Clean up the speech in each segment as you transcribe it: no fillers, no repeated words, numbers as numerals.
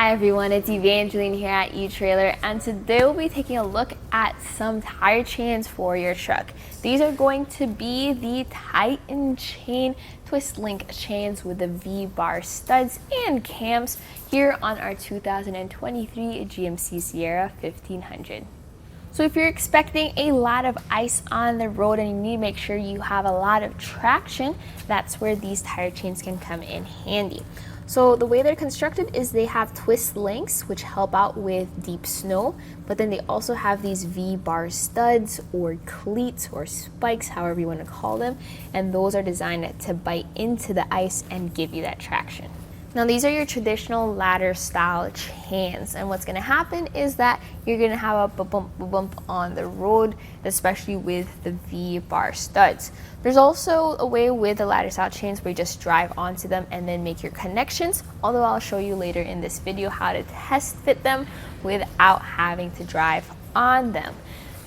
Hi everyone, it's Evangeline here at etrailer, and today we'll be taking a look at some tire chains for your truck. These are going to be the Titan chain twist link chains with the Vbar studs and cams here on our 2023 GMC Sierra 1500. So if you're expecting a lot of ice on the road and you need to make sure you have a lot of traction, that's where these tire chains can come in handy. So the way they're constructed is they have twist links which help out with deep snow, but then they also have these V-bar studs or cleats or spikes, however you want to call them, and those are designed to bite into the ice and give you that traction. Now these are your traditional ladder style chains, and what's going to happen is that you're going to have a bump on the road, especially with the V-bar studs. There's also a way with the ladder style chains where you just drive onto them and then make your connections, although I'll show you later in this video how to test fit them without having to drive on them.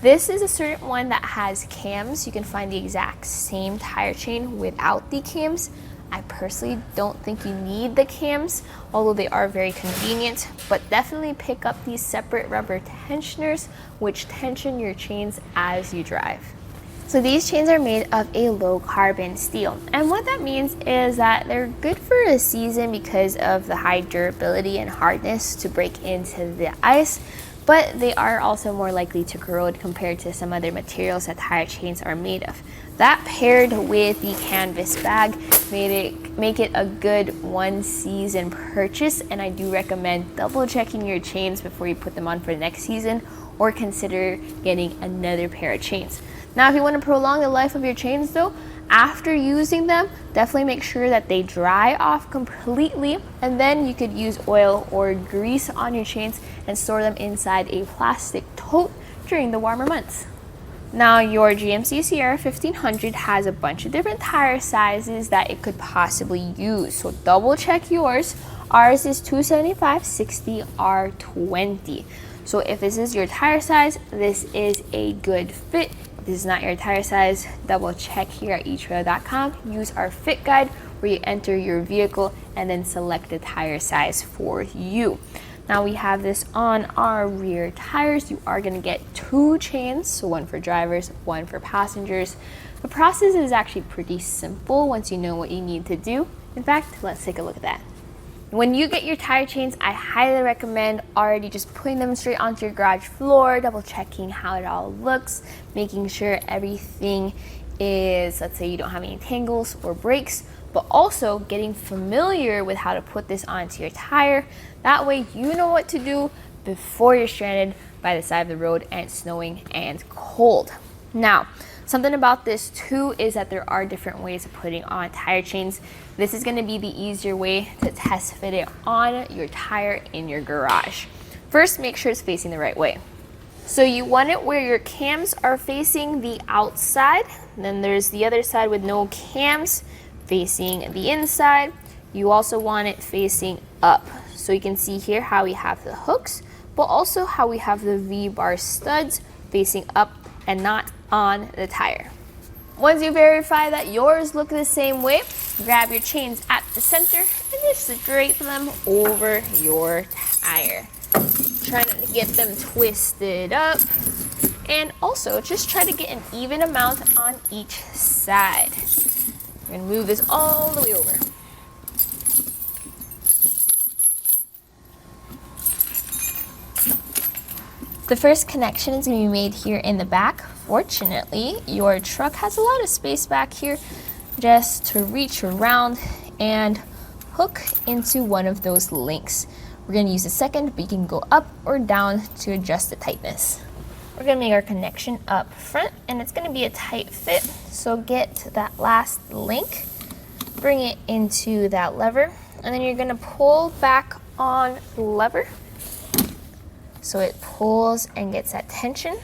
This is a certain one that has cams. You can find the exact same tire chain without the cams. I personally don't think you need the cams, although they are very convenient, but definitely pick up these separate rubber tensioners which tension your chains as you drive. So these chains are made of a low carbon steel, and what that means is that they're good for a season because of the high durability and hardness to break into the ice, but they are also more likely to corrode compared to some other materials that tire chains are made of. That paired with the canvas bag make it a good one season purchase, and I do recommend double checking your chains before you put them on for the next season, or consider getting another pair of chains. Now if you want to prolong the life of your chains though, after using them, definitely make sure that they dry off completely, and then you could use oil or grease on your chains and store them inside a plastic tote during the warmer months. Now your GMC Sierra 1500 has a bunch of different tire sizes that it could possibly use, so double check yours. Ours is 275/60 R20. So if this is your tire size, this is a good fit. If this is not your tire size, double check here at etrailer.com. Use our fit guide where you enter your vehicle and then select the tire size for you. Now we have this on our rear tires. You are going to get two chains, so one for drivers, one for passengers. The process is actually pretty simple once you know what you need to do. In fact, let's take a look at that. When you get your tire chains, I highly recommend already just putting them straight onto your garage floor, double checking how it all looks, making sure everything is, let's say you don't have any tangles or breaks, but also getting familiar with how to put this onto your tire. That way you know what to do before you're stranded by the side of the road and it's snowing and cold. Now, something about this too is that there are different ways of putting on tire chains. This is going to be the easier way to test fit it on your tire in your garage. First, make sure it's facing the right way. So you want it where your cams are facing the outside, then there's the other side with no cams facing the inside. You also want it facing up. So you can see here how we have the hooks, but also how we have the V-bar studs facing up and not on the tire. Once you verify that yours look the same way, grab your chains at the center and just drape them over your tire. Try not to get them twisted up, and also just try to get an even amount on each side. We're going to move this all the way over. The first connection is going to be made here in the back. Fortunately, your truck has a lot of space back here just to reach around and hook into one of those links. We're going to use a second, but you can go up or down to adjust the tightness. We're going to make our connection up front, and it's going to be a tight fit. So get that last link, bring it into that lever, and then you're going to pull back on the lever so it pulls and gets that tension.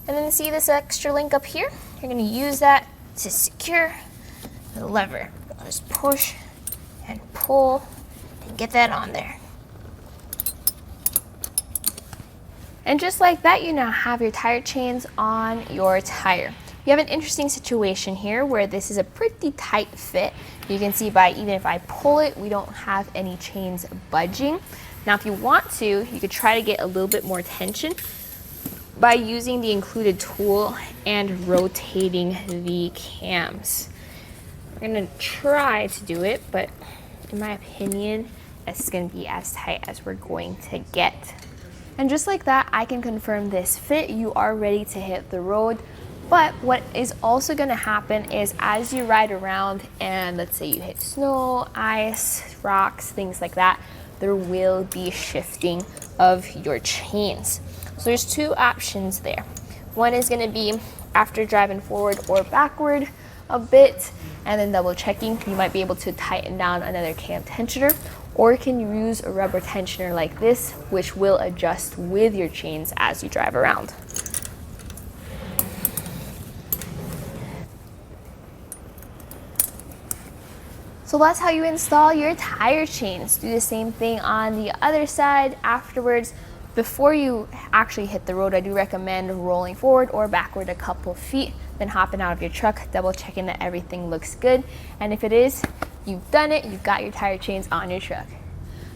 And then see this extra link up here? You're going to use that to secure the lever. Just push and pull and get that on there. And just like that, you now have your tire chains on your tire. You have an interesting situation here where this is a pretty tight fit. You can see by even if I pull it, we don't have any chains budging. Now, if you want to, you could try to get a little bit more tension by using the included tool and rotating the cams. We're gonna try to do it, but in my opinion, it's gonna be as tight as we're going to get. And just like that, I can confirm this fit. You are ready to hit the road. But what is also gonna happen is as you ride around and let's say you hit snow, ice, rocks, things like that, there will be shifting of your chains. So there's two options there. One is gonna be after driving forward or backward a bit and then double checking, you might be able to tighten down another cam tensioner, or you can use a rubber tensioner like this, which will adjust with your chains as you drive around. So that's how you install your tire chains. Do the same thing on the other side afterwards. Before you actually hit the road, I do recommend rolling forward or backward a couple feet, then hopping out of your truck, double checking that everything looks good. And if it is, you've done it, you've got your tire chains on your truck.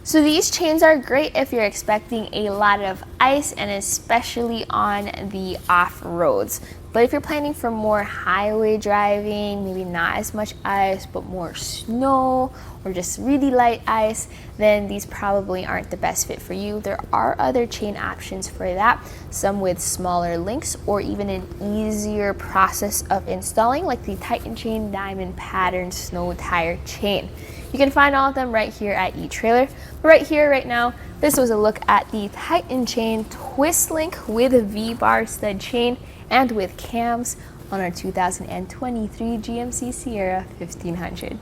So these chains are great if you're expecting a lot of ice and especially on the off-roads. But if you're planning for more highway driving, maybe not as much ice, but more snow or just really light ice, then these probably aren't the best fit for you. There are other chain options for that, some with smaller links or even an easier process of installing, like the Titan Chain Diamond Pattern Snow Tire Chain. You can find all of them right here at eTrailer. But right here, right now, this was a look at the Titan Chain Twist Link with Vbar stud chain and with cams on our 2023 GMC Sierra 1500.